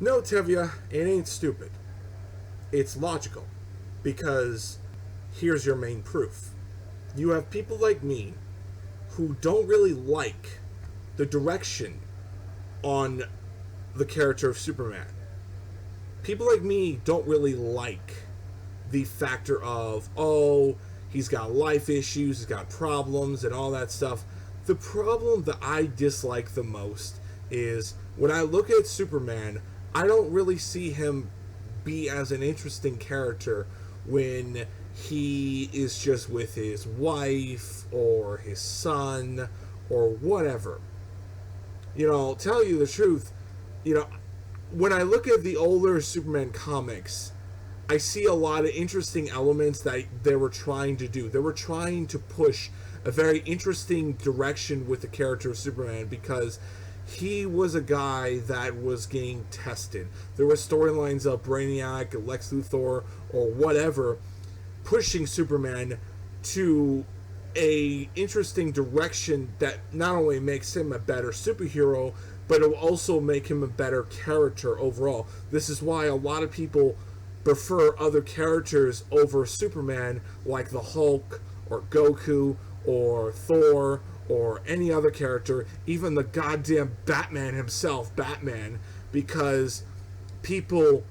No, Tevya, it ain't stupid. It's logical. Because here's your main proof. You have people like me who don't really like the direction on the character of Superman. People like me don't really like the factor of, oh, he's got life issues, he's got problems, and all that stuff. The problem that I dislike the most is when I look at Superman, I don't really see him be as an interesting character when he is just with his wife or his son or whatever. Tell you the truth, you know, when I look at the older Superman comics, I see a lot of interesting elements that they were trying to do. They were trying to push a very interesting direction with the character of Superman because he was a guy that was getting tested. There were storylines of Brainiac, Lex Luthor, or whatever, pushing Superman to a interesting direction that not only makes him a better superhero, but it will also make him a better character overall. This is why a lot of people prefer other characters over Superman, like the Hulk or Goku or Thor or any other character, even the goddamn Batman himself, Batman, because people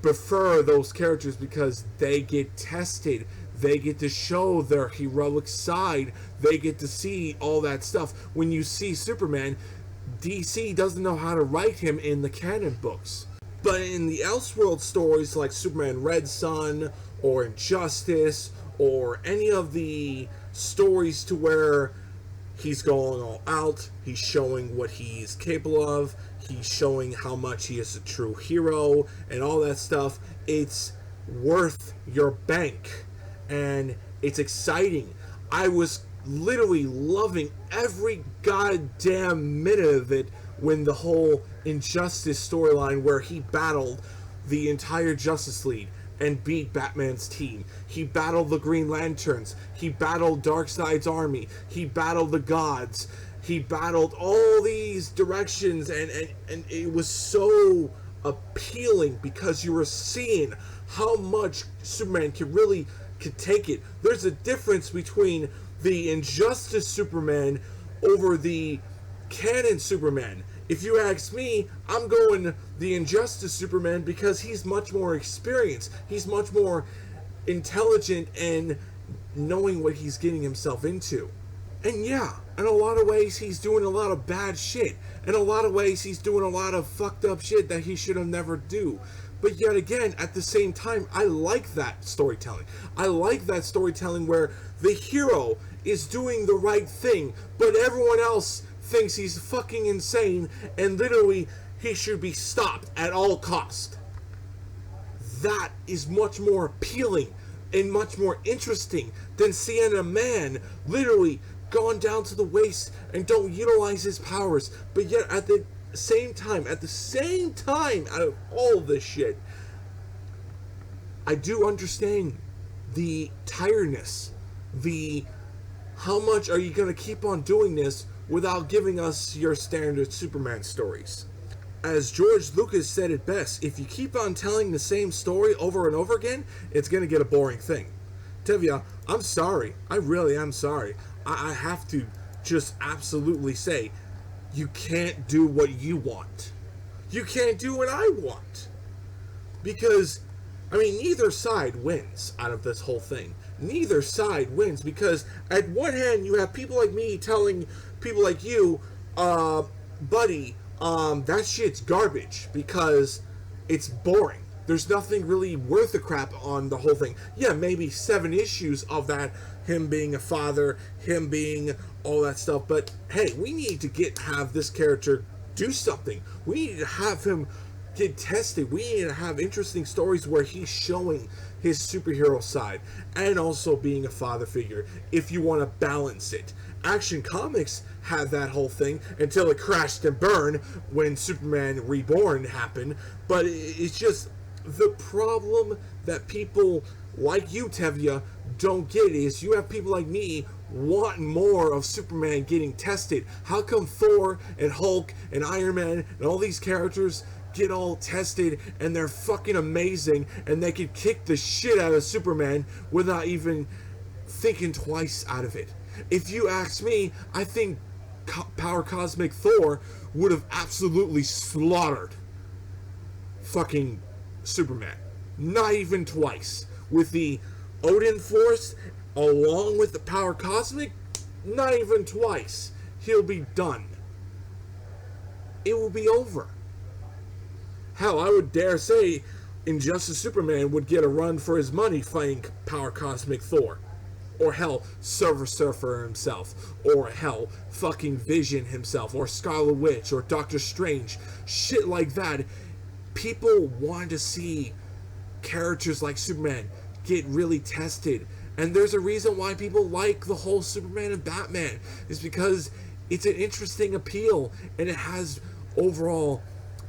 prefer those characters because they get tested. They get to show their heroic side. They get to see all that stuff. When you see Superman, DC doesn't know how to write him in the canon books. But in the Elseworld stories like Superman Red Son or Injustice or any of the stories to where he's going all out, he's showing what he's capable of, he's showing how much he is a true hero and all that stuff, it's worth your bank. And it's exciting. I was literally loving every goddamn minute of it when the whole Injustice storyline where he battled the entire Justice League and beat Batman's team. He battled the Green Lanterns. He battled Darkseid's army. He battled the gods. He battled all these directions, and it was so appealing because you were seeing how much Superman could take it. There's a difference between the Injustice Superman over the canon Superman. If you ask me, I'm going the Injustice Superman because he's much more experienced. He's much more intelligent and knowing what he's getting himself into. And yeah, in a lot of ways he's doing a lot of bad shit. In a lot of ways he's doing a lot of fucked up shit that he should have never do. But yet again, at the same time, I like that storytelling. I like that storytelling where the hero is doing the right thing, but everyone else thinks he's fucking insane and literally he should be stopped at all cost. That is much more appealing and much more interesting than seeing a man literally gone down to the waist and don't utilize his powers, but yet at the same time, out of all this shit, I do understand the tiredness, the how much are you going to keep on doing this without giving us your standard Superman stories. As George Lucas said it best, if you keep on telling the same story over and over again, it's going to get a boring thing. Tevya, I'm sorry. I really am sorry. I have to just absolutely say, you can't do what you want. You can't do what I want. Because, neither side wins out of this whole thing. Neither side wins because at one hand you have people like me telling people like you, buddy, that shit's garbage because it's boring. There's nothing really worth a crap on the whole thing. Yeah, maybe 7 issues of that, him being a father, him being all that stuff, but hey, we need to have this character do something. We need to have him get tested. We need to have interesting stories where he's showing his superhero side and also being a father figure if you want to balance it. Action Comics had that whole thing until it crashed and burned when Superman Reborn happened, but it's just the problem that people like you, Tevya, don't get is you have people like me want more of Superman getting tested. How come Thor and Hulk and Iron Man and all these characters get all tested and they're fucking amazing and they could kick the shit out of Superman without even thinking twice out of it. If you ask me, I think Power Cosmic Thor would have absolutely slaughtered fucking Superman. Not even twice. With the Odin Force along with the Power Cosmic, not even twice. He'll be done. It will be over. Hell, I would dare say Injustice Superman would get a run for his money fighting Power Cosmic Thor. Or hell, Silver Surfer himself. Or hell, fucking Vision himself. Or Scarlet Witch. Or Doctor Strange. Shit like that. People want to see characters like Superman get really tested. And there's a reason why people like the whole Superman and Batman. It's because it's an interesting appeal. And it has overall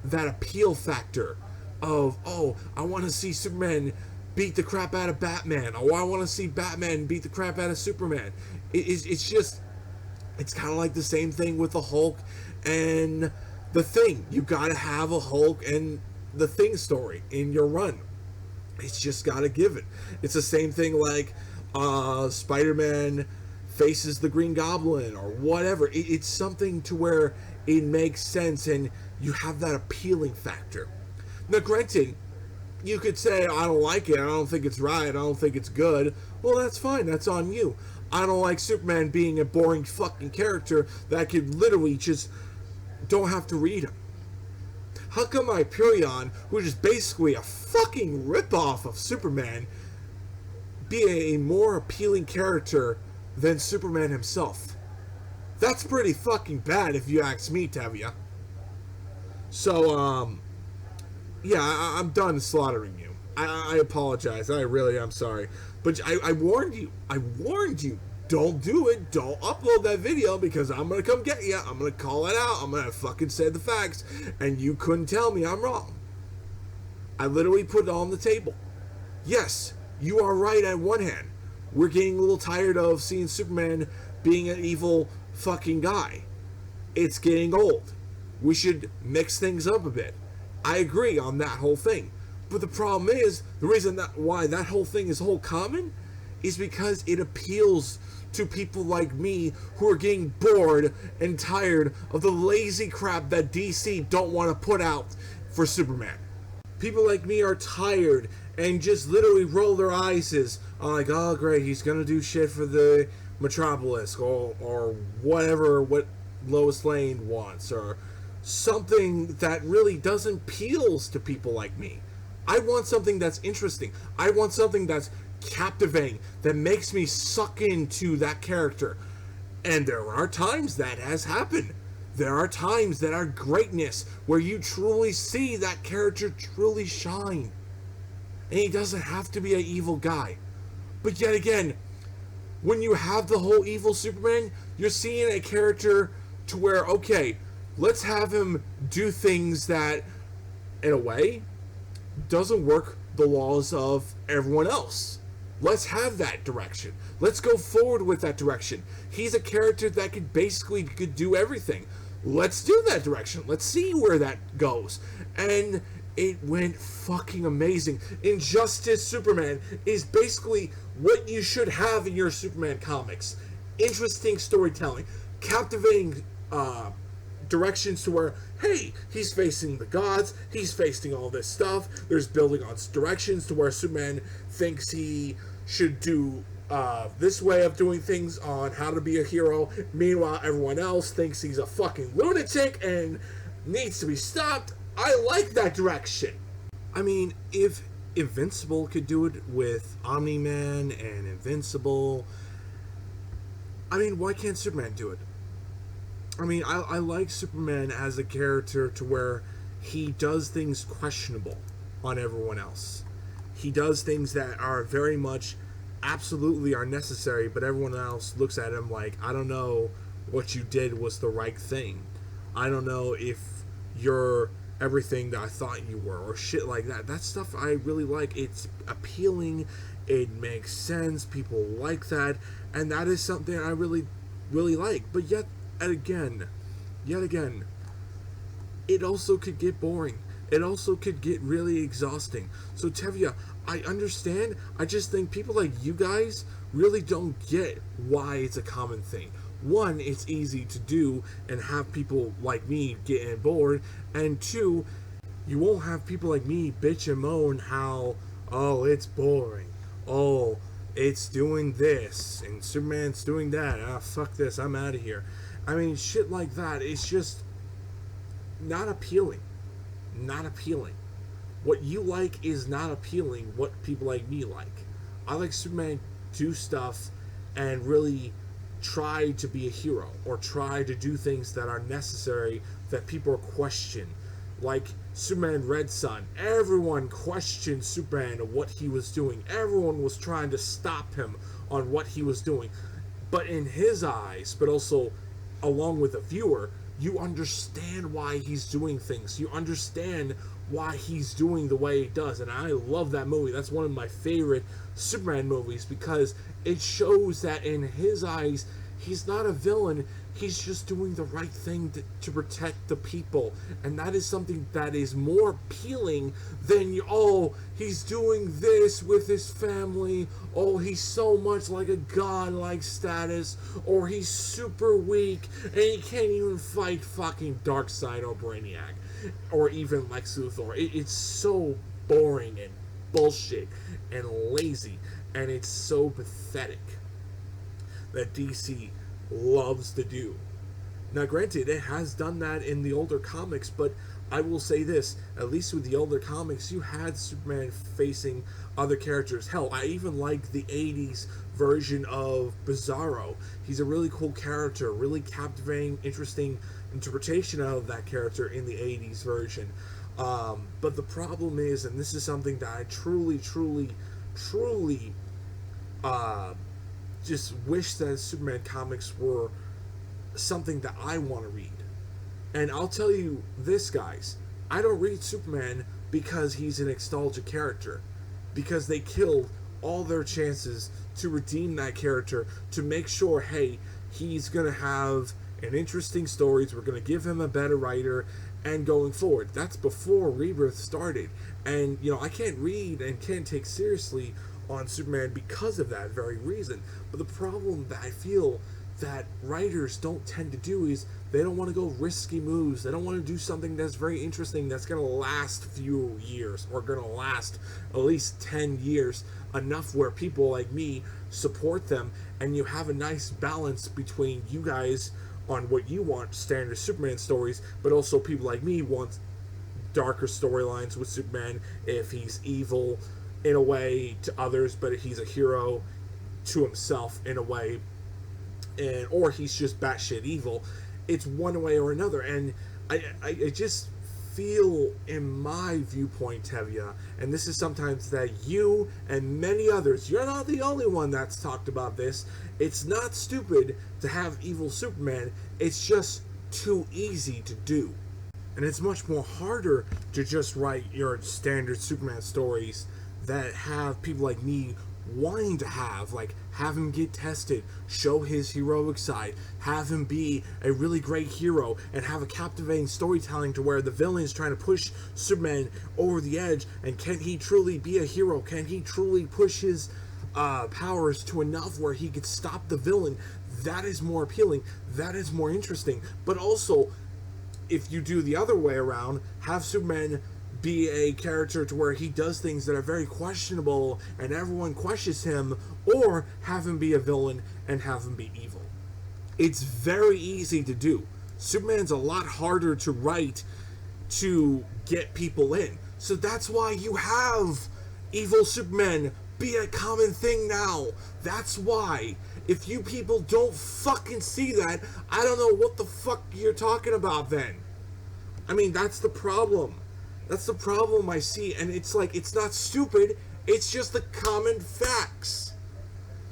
that appeal factor of, oh, I want to see Superman beat the crap out of Batman. Oh, I want to see Batman beat the crap out of Superman. It's kind of like the same thing with the Hulk and the Thing. You gotta have a Hulk and the Thing story in your run. It's just gotta give it. It's the same thing like Spider-Man faces the Green Goblin or whatever. It's something to where it makes sense and you have that appealing factor. Now, granted, you could say, I don't like it, I don't think it's right, I don't think it's good. Well, that's fine, that's on you. I don't like Superman being a boring fucking character that I could literally just don't have to read him. How come Hyperion, which is basically a fucking ripoff of Superman, be a more appealing character than Superman himself? That's pretty fucking bad if you ask me, Tevya. So, yeah, I'm done slaughtering you. I apologize. I really am sorry. But I warned you. I warned you. Don't do it. Don't upload that video because I'm going to come get you. I'm going to call it out. I'm going to fucking say the facts. And you couldn't tell me I'm wrong. I literally put it on the table. Yes, you are right on one hand. We're getting a little tired of seeing Superman being an evil fucking guy. It's getting old. We should mix things up a bit. I agree on that whole thing. But the problem is, the reason why that whole thing is whole common is because it appeals to people like me who are getting bored and tired of the lazy crap that DC don't want to put out for Superman. People like me are tired and just literally roll their eyes like, oh great, he's gonna do shit for the Metropolis or whatever what Lois Lane wants or something that really doesn't appeal to people like me. I want something that's interesting. I want something that's captivating, that makes me suck into that character. And there are times that has happened. There are times that are greatness, where you truly see that character truly shine. And he doesn't have to be an evil guy. But yet again, when you have the whole evil Superman, you're seeing a character to where, okay, let's have him do things that, in a way, doesn't work the laws of everyone else. Let's have that direction. Let's go forward with that direction. He's a character that could do everything. Let's do that direction. Let's see where that goes. And it went fucking amazing. Injustice Superman is basically what you should have in your Superman comics. Interesting storytelling. Captivating directions to where, hey, he's facing the gods, he's facing all this stuff, there's building on directions to where Superman thinks he should do this way of doing things on how to be a hero, meanwhile everyone else thinks he's a fucking lunatic and needs to be stopped. I like that direction. I mean, if Invincible could do it with Omni-Man and Invincible, I mean, why can't Superman do it? I mean, I like Superman as a character to where he does things questionable on everyone else. He does things that are very much absolutely are necessary, but everyone else looks at him like, I don't know what you did was the right thing. I don't know if you're everything that I thought you were, or shit like that. That stuff I really like. It's appealing. It makes sense. People like that. And that is something I really, really like. But yet again, it also could get boring. it also could get really exhausting. So Tevya, I understand. I just think people like you guys really don't get why it's a common thing. One, it's easy to do and have people like me getting bored, and two, you won't have people like me bitch and moan how, oh, it's boring. Oh, it's doing this and Superman's doing that. Ah, fuck this. I'm out of here. I mean, shit like that. It's just not appealing. Not appealing. What you like is not appealing. What people like me like. I like Superman do stuff and really try to be a hero or try to do things that are necessary that people question. Like Superman Red Sun, everyone questioned Superman and what he was doing. Everyone was trying to stop him on what he was doing. But in his eyes, but also along with the viewer, you understand why he's doing things. You understand why he's doing the way he does. And I love that movie. That's one of my favorite Superman movies because it shows that in his eyes, he's not a villain. He's just doing the right thing to protect the people. And that is something that is more appealing than, oh, he's doing this with his family. Oh, he's so much like a god-like status. Or he's super weak and he can't even fight fucking Darkseid or Brainiac. Or even Lex Luthor. It's so boring and bullshit and lazy. And it's so pathetic that DC loves to do. Now granted, it has done that in the older comics, but I will say this, at least with the older comics, you had Superman facing other characters. Hell, I even like the 80s version of Bizarro. He's a really cool character, really captivating, interesting interpretation of that character in the 80s version. But the problem is, and this is something that I truly just wish that Superman comics were something that I want to read. And I'll tell you this, guys, I don't read Superman because he's a nostalgia character, because they killed all their chances to redeem that character, to make sure, hey, he's gonna have an interesting stories, we're gonna give him a better writer, and going forward. That's before Rebirth started. And I can't read and can't take seriously on Superman because of that very reason. But the problem that I feel that writers don't tend to do is they don't want to go risky moves. They don't want to do something that's very interesting, that's going to last a few years, or going to last at least 10 years, enough where people like me support them, and you have a nice balance between you guys on what you want, standard Superman stories, but also people like me want darker storylines with Superman if he's evil in a way to others, but he's a hero to himself in a way, and or he's just batshit evil. It's one way or another, and I just feel, in my viewpoint, Tevya, and this is sometimes that you and many others, you're not the only one that's talked about this. It's not stupid to have evil Superman. It's just too easy to do, and it's much more harder to just write your standard Superman stories that have people like me wanting to have him get tested, show his heroic side, have him be a really great hero, and have a captivating storytelling to where the villain is trying to push Superman over the edge, and can he truly be a hero? Can he truly push his powers to enough where he could stop the villain? That is more appealing, that is more interesting. But also, if you do the other way around, have Superman be a character to where he does things that are very questionable and everyone questions him, or have him be a villain and have him be evil. It's very easy to do. Superman's a lot harder to write to get people in. So that's why you have evil Superman be a common thing now. That's why. If you people don't fucking see that, I don't know what the fuck you're talking about then. I mean, that's the problem. That's the problem I see, and it's like, it's not stupid, it's just the common facts.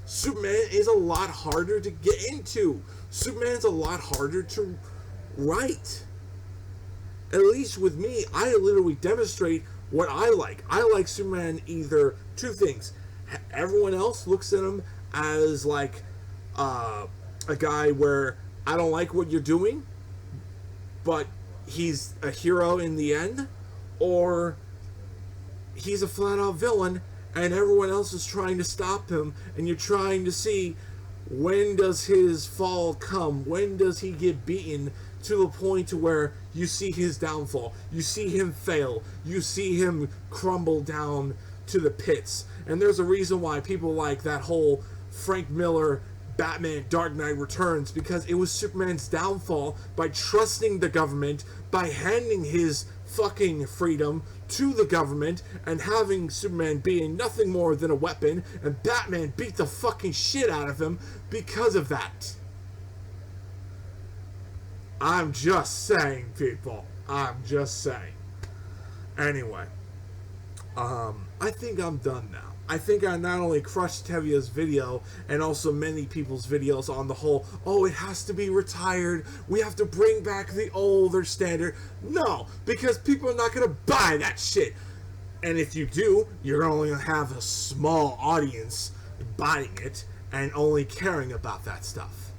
Superman is a lot harder to get into. Superman's a lot harder to write. At least with me, I literally demonstrate what I like. I like Superman either two things. Everyone else looks at him as like a guy where I don't like what you're doing, but he's a hero in the end. or he's a flat-out villain and everyone else is trying to stop him, and you're trying to see, when does his fall come? When does he get beaten to the point to where you see his downfall? You see him fail. You see him crumble down to the pits. And there's a reason why people like that whole Frank Miller Batman Dark Knight Returns, because it was Superman's downfall by trusting the government, by handing his fucking freedom to the government, and having Superman being nothing more than a weapon, and Batman beat the fucking shit out of him because of that. I'm just saying, people. I'm just saying. Anyway, I think I'm done now. I think I not only crushed Tevia's video, and also many people's videos on the whole, oh, it has to be retired, we have to bring back the older standard. No, because people are not going to buy that shit. And if you do, you're only going to have a small audience buying it, and only caring about that stuff.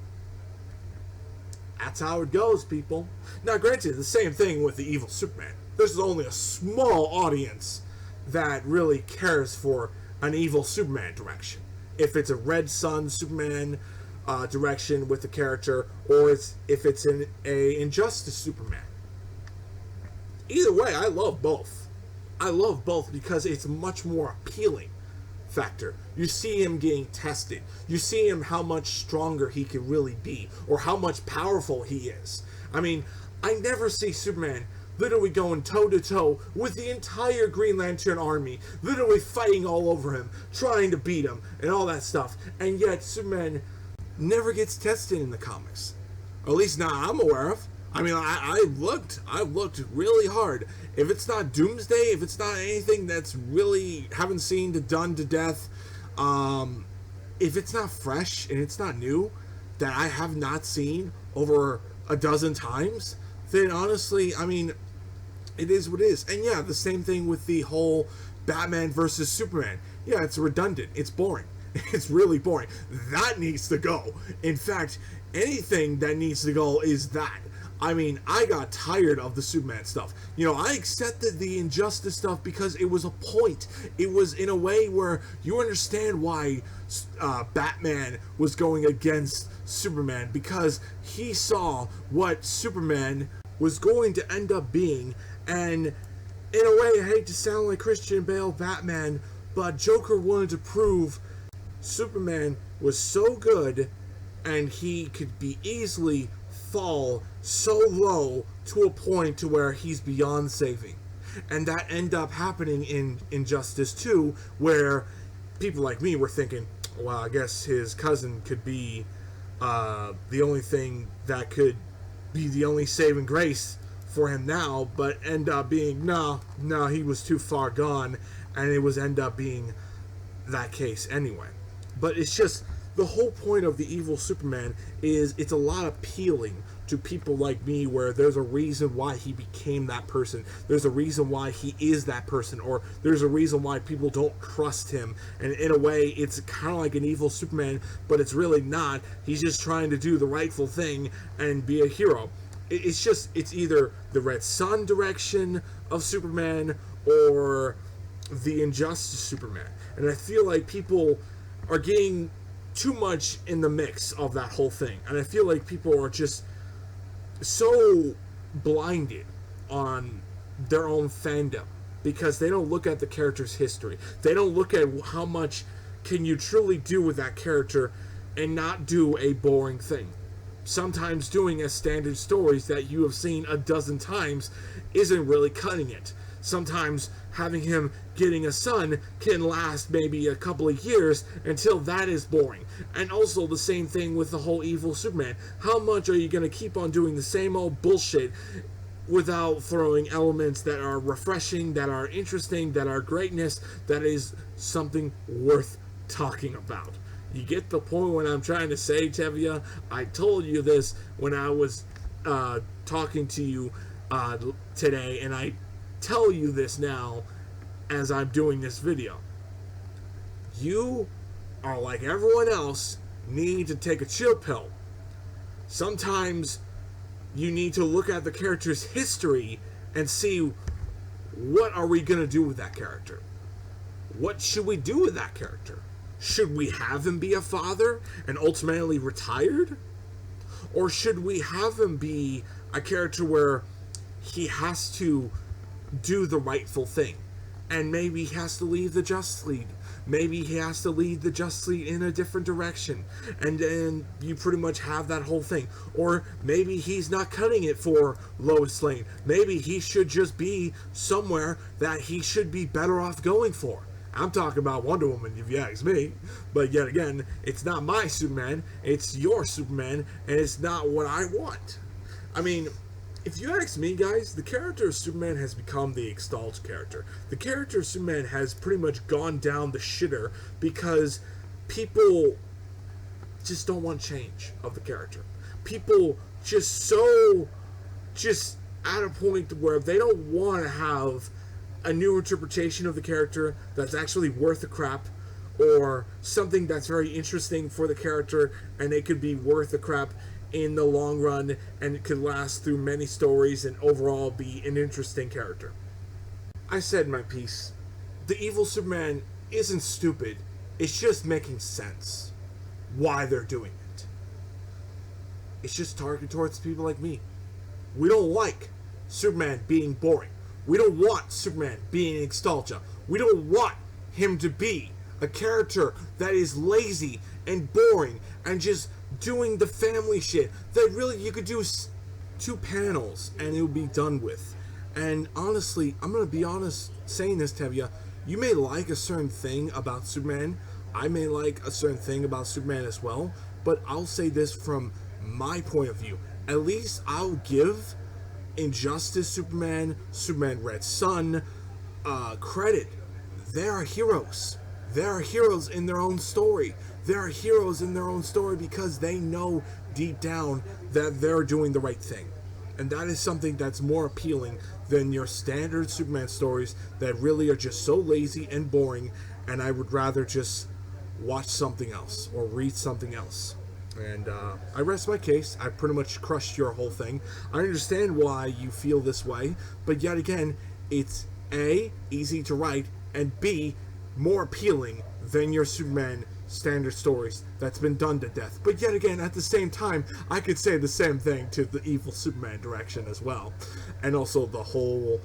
That's how it goes, people. Now, granted, the same thing with the evil Superman. There's only a small audience that really cares for an evil Superman direction. If it's a Red Sun Superman direction with the character, or if it's an Injustice Superman. Either way, I love both. I love both because it's much more appealing factor. You see him getting tested. You see him how much stronger he can really be, or how much powerful he is. I mean, I never see Superman literally going toe-to-toe with the entire Green Lantern army, literally fighting all over him, trying to beat him, and all that stuff. And yet, Superman never gets tested in the comics. Or at least not I'm aware of. I mean, I've looked really hard. If it's not Doomsday, if it's not anything that's really haven't seen done to death, if it's not fresh and it's not new, that I have not seen over a dozen times, then honestly, I mean, it is what it is. And yeah, the same thing with the whole Batman versus Superman. Yeah, it's redundant. It's boring. It's really boring. That needs to go. In fact, anything that needs to go is that. I mean, I got tired of the Superman stuff. You know, I accepted the Injustice stuff because it was a point. It was in a way where you understand why Batman was going against Superman, because he saw what Superman was going to end up being. And in a way, I hate to sound like Christian Bale Batman, but Joker wanted to prove Superman was so good and he could be easily fall so low to a point to where he's beyond saving. And that ended up happening in Injustice 2, where people like me were thinking, well, I guess his cousin could be the only thing that could be the only saving grace for him now, but end up being, no, he was too far gone, and it was end up being that case anyway. But it's just, the whole point of the evil Superman is it's a lot appealing to people like me, where there's a reason why he became that person. There's a reason why he is that person, or there's a reason why people don't trust him. And in a way, it's kind of like an evil Superman, but it's really not. He's just trying to do the rightful thing and be a hero. It's just, it's either the Red Sun direction of Superman or the Injustice Superman. And I feel like people are getting too much in the mix of that whole thing. And I feel like people are just so blinded on their own fandom because they don't look at the character's history. They don't look at how much can you truly do with that character and not do a boring thing. Sometimes doing a standard stories that you have seen a dozen times isn't really cutting it. Sometimes having him getting a son can last maybe a couple of years until that is boring. And also the same thing with the whole evil Superman. How much are you going to keep on doing the same old bullshit without throwing elements that are refreshing, that are interesting, that are greatness, that is something worth talking about? You get the point what I'm trying to say, Tevia? I told you this when I was talking to you today, and I tell you this now as I'm doing this video. You are like everyone else, need to take a chill pill. Sometimes you need to look at the character's history and see what are we going to do with that character? What should we do with that character? Should we have him be a father and ultimately retired? Or should we have him be a character where he has to do the rightful thing? And maybe he has to leave the Justice League. Maybe he has to lead the Justice League in a different direction. And then you pretty much have that whole thing. Or maybe he's not cutting it for Lois Lane. Maybe he should just be somewhere that he should be better off going for. I'm talking about Wonder Woman, if you ask me. But yet again, it's not my Superman. It's your Superman. And it's not what I want. I mean, if you ask me, guys, the character of Superman has become the exalted character. The character of Superman has pretty much gone down the shitter because people just don't want change of the character. People just at a point where they don't want to have a new interpretation of the character that's actually worth the crap, or something that's very interesting for the character and it could be worth the crap in the long run, and it could last through many stories and overall be an interesting character. I said my piece. The evil Superman isn't stupid. It's just making sense why they're doing it. It's just targeted towards people like me. We don't like Superman being boring. We don't want Superman being nostalgia. We don't want him to be a character that is lazy and boring and just doing the family shit that really you could do 2 panels and it would be done with. And honestly, I'm gonna be honest saying this, Tevya, you may like a certain thing about Superman, I may like a certain thing about Superman as well, but I'll say this from my point of view. At least I'll give Injustice Superman, Superman Red Son, credit. They are heroes. They are heroes in their own story. They are heroes in their own story because they know deep down that they're doing the right thing. And that is something that's more appealing than your standard Superman stories that really are just so lazy and boring, and I would rather just watch something else or read something else. And I rest my case. I pretty much crushed your whole thing. I understand why you feel this way, but yet again, it's A, easy to write, and B, more appealing than your Superman standard stories that's been done to death. But yet again, at the same time, I could say the same thing to the evil Superman direction as well. And also the whole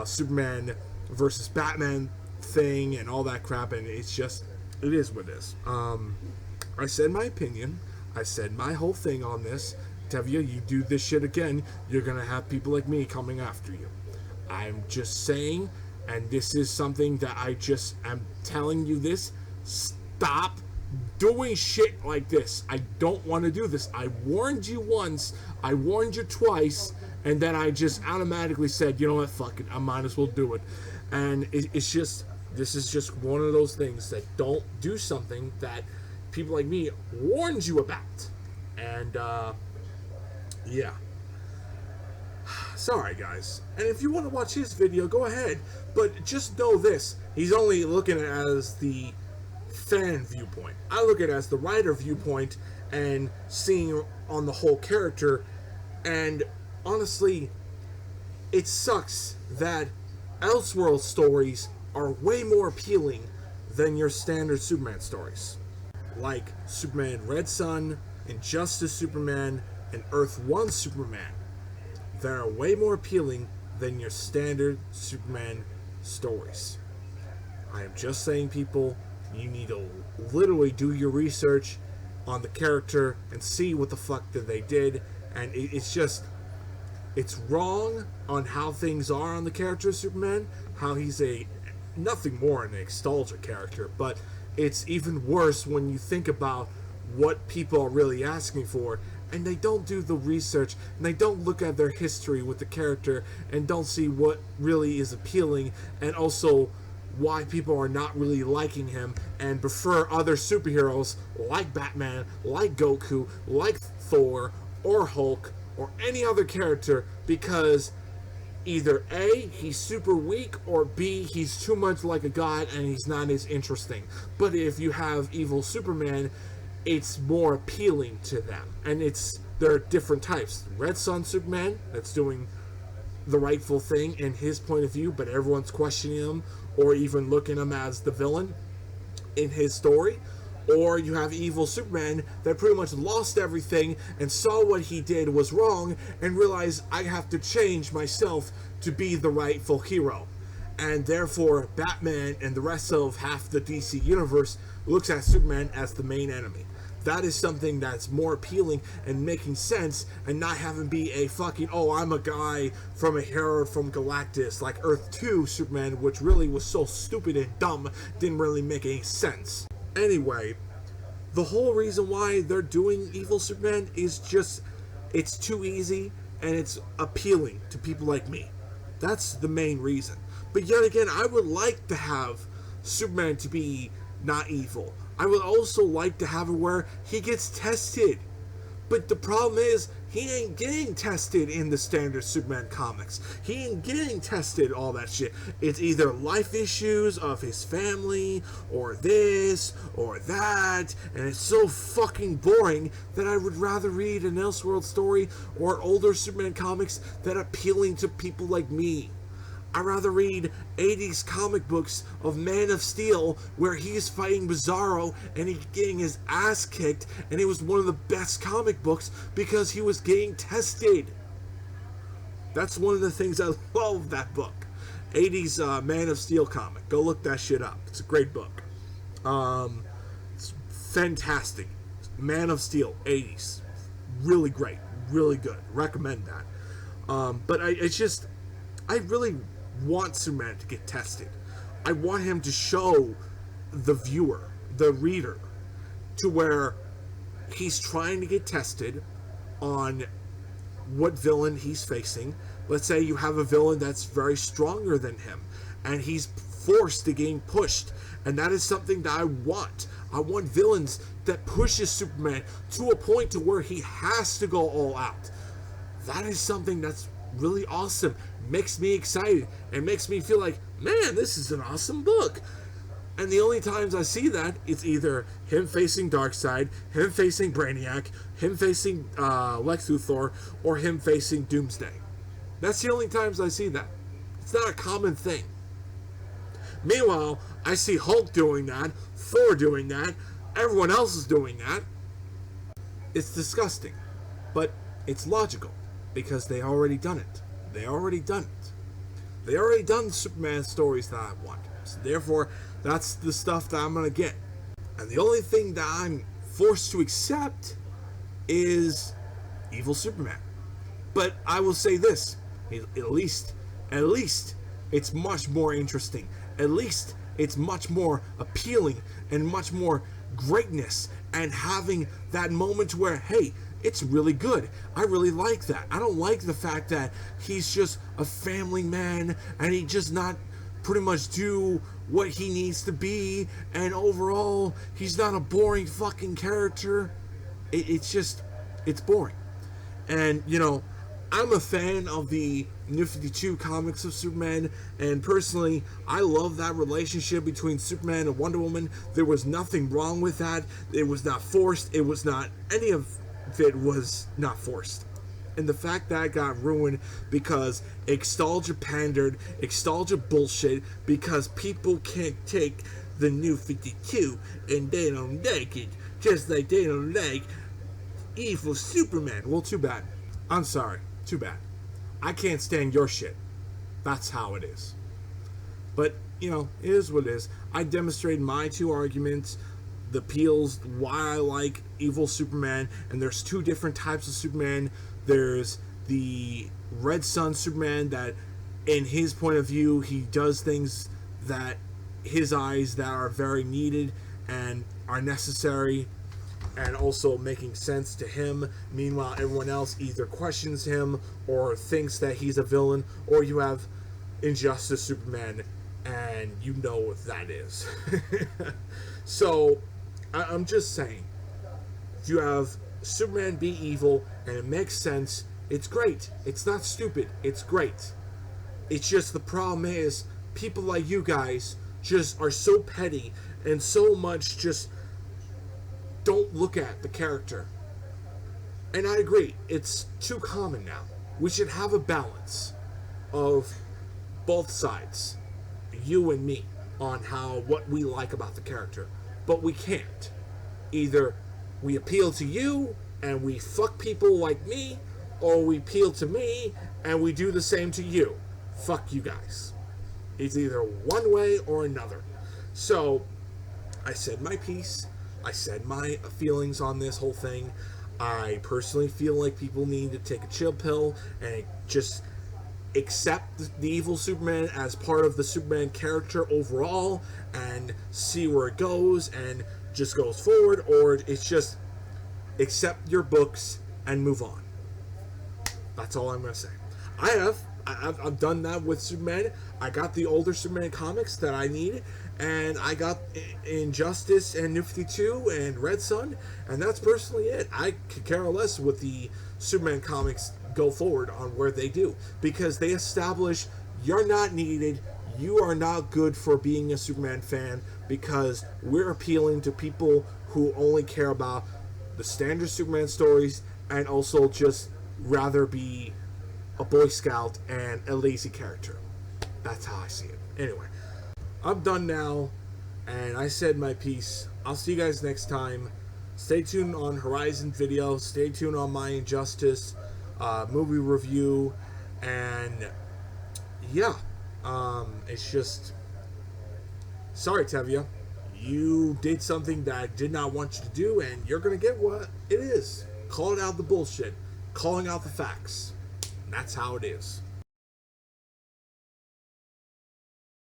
Superman versus Batman thing and all that crap, and it's just, it is what it is. I said my opinion. I said my whole thing on this. Tevya, you do this shit again, you're gonna have people like me coming after you. I'm just saying, and this is something that I'm telling you this, stop doing shit like this. I don't want to do this. I warned you once, I warned you twice, and then I just automatically said, you know what, fuck it, I might as well do it. And it's just, this is just one of those things that don't do something that people like me warned you about. And, yeah. Sorry, guys. And if you want to watch his video, go ahead. But just know this. He's only looking at it as the fan viewpoint. I look at it as the writer viewpoint and seeing on the whole character. And honestly, it sucks that Elseworld stories are way more appealing than your standard Superman stories. Like Superman Red Son, Injustice Superman, and Earth 1 Superman. That are way more appealing than your standard Superman stories. I am just saying, people, you need to literally do your research on the character and see what the fuck that they did. And it's just, it's wrong on how things are on the character of Superman, how he's nothing more an nostalgia character, but it's even worse when you think about what people are really asking for, and they don't do the research, and they don't look at their history with the character, and don't see what really is appealing, and also why people are not really liking him, and prefer other superheroes like Batman, like Goku, like Thor, or Hulk, or any other character, because either A, he's super weak, or B, he's too much like a god, and he's not as interesting. But if you have evil Superman, it's more appealing to them. And there are different types. Red Son Superman, that's doing the rightful thing in his point of view, but everyone's questioning him or even looking him as the villain in his story. Or you have evil Superman that pretty much lost everything and saw what he did was wrong and realized, I have to change myself to be the rightful hero. And therefore, Batman and the rest of half the DC universe looks at Superman as the main enemy. That is something that's more appealing and making sense, and not having be a fucking, oh, I'm a guy from a hero from Galactus, like Earth 2 Superman, which really was so stupid and dumb, didn't really make any sense. Anyway, the whole reason why they're doing evil Superman is just, it's too easy, and it's appealing to people like me. That's the main reason. But yet again, I would like to have Superman to be not evil. I would also like to have it where he gets tested. But the problem is, he ain't getting tested in the standard Superman comics. He ain't getting tested, all that shit. It's either life issues of his family, or this, or that, and it's so fucking boring that I would rather read an Elseworld story or older Superman comics that are appealing to people like me. I'd rather read 80s comic books of Man of Steel where he's fighting Bizarro and he's getting his ass kicked, and it was one of the best comic books because he was getting tested. That's one of the things I love that book. 80s Man of Steel comic. Go look that shit up. It's a great book. It's fantastic. Man of Steel, 80s. Really great. Really good. Recommend that. But I really want Superman to get tested. I want him to show the viewer, the reader, to where he's trying to get tested on what villain he's facing. Let's say you have a villain that's very stronger than him, and he's forced to getting pushed, and that is something that I want. I want villains that pushes Superman to a point to where he has to go all out. That is something that's really awesome. Makes me excited and makes me feel like, man, this is an awesome book. And the only times I see that, it's either him facing Darkseid, him facing Brainiac, him facing Lex Luthor, or him facing Doomsday. That's the only times I see that. It's not a common thing. Meanwhile, I see Hulk doing that, Thor doing that, everyone else is doing that. It's disgusting, but it's logical because they already done it. They already done it. They already done Superman stories that I want. So therefore, that's the stuff that I'm going to get. And the only thing that I'm forced to accept is evil Superman. But I will say this, at least, it's much more interesting. At least, it's much more appealing and much more greatness. And having that moment where, hey, it's really good. I really like that. I don't like the fact that he's just a family man and he just not pretty much do what he needs to be, and overall he's not a boring fucking character. It's boring. And you know, I'm a fan of the New 52 comics of Superman, and personally I love that relationship between Superman and Wonder Woman. There was nothing wrong with that. It was not forced. It was not any of it was not forced. And the fact that got ruined because Extalgia pandered, Extalgia bullshit, because people can't take the New 52 and they don't like it, just like they don't like evil Superman. Well, too bad. I'm sorry. Too bad. I can't stand your shit. That's how it is. But, you know, it is what it is. I demonstrated my two arguments, the appeals, why I like evil Superman, and there's two different types of Superman. There's the Red Sun Superman that, in his point of view, he does things that his eyes that are very needed and are necessary and also making sense to him. Meanwhile, everyone else either questions him or thinks that he's a villain. Or you have Injustice Superman, and you know what that is. So I'm just saying, if you have Superman be evil and it makes sense, it's great. It's not stupid. It's great. It's just the problem is people like you guys just are so petty and so much just don't look at the character. And I agree, it's too common now. We should have a balance. of both sides, you and me, on what we like about the character. But we can't. Either we appeal to you and we fuck people like me, or we appeal to me and we do the same to you. Fuck you guys. It's either one way or another. So, I said my piece. I said my feelings on this whole thing. I personally feel like people need to take a chill pill and just accept the evil Superman as part of the Superman character overall and see where it goes and just goes forward, or it's just accept your books and move on. That's all I'm going to say. I've done that with Superman. I got the older Superman comics that I needed, and I got Injustice and New 52 and Red Sun, and that's personally it. I could care less with the Superman comics go forward on where they do, because they establish you're not needed, you are not good for being a Superman fan, because we're appealing to people who only care about the standard Superman stories and also just rather be a Boy Scout and a lazy character. That's how I see it. Anyway, I'm done now, and I said my piece. I'll see you guys next time. Stay tuned on Horizon Video. Stay tuned on my Injustice movie review. And yeah, it's just, sorry, Tevye. You did something that I did not want you to do, and you're going to get what it is. Calling out the bullshit. Calling out the facts. That's how it is.